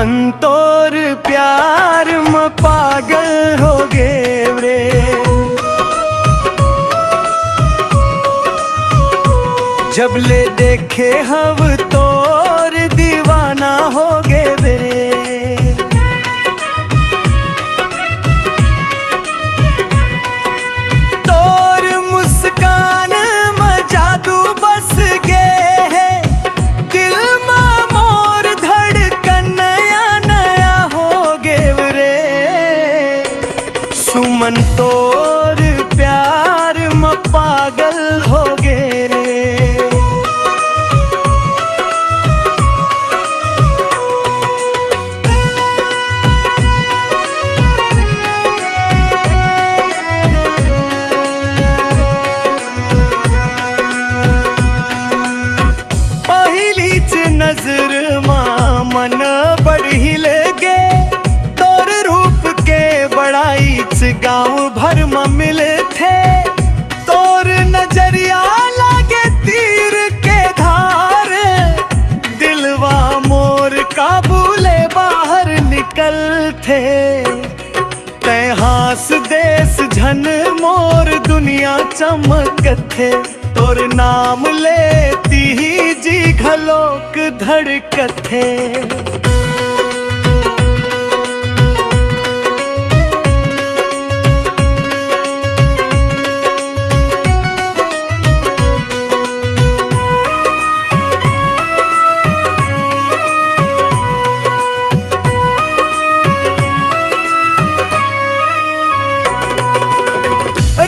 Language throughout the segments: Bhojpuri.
सुमन तोर प्यार में पागल हो गे रे। जब ले देखे हम तोर दीवाना हो गे रे। तोर मुस्कान में जादू बस गे है, दिल में मोर धड़कन नया नया हो गे रे। सुमन तोर प्यार में पागल हो गे रे। नजर मां मन बढ़िल गे, तोर रूप के बड़ाई गाँव भर में मिले थे। तोर नजरिया लागे तीर के धार, दिलवा मोर काबूले बाहर निकल थे। तै हास देश झन मोर दुनिया चमकत थे। तोर नाम लेती ही जी घलोक धड़कत थे।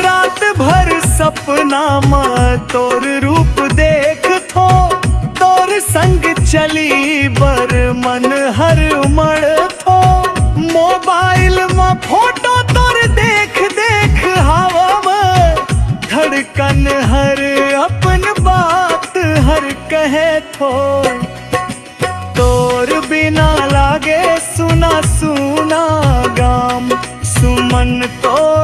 रात भर सपना में तोर रूप देख थो, तोर संग चली बर मन हर मड़ थो। मोबाइल में फोटो तोर देख देख हवा में, धड़कन हर अपन बात हर कहे थो। तोर बिना लागे सुना सुना गाम, सुमन तोर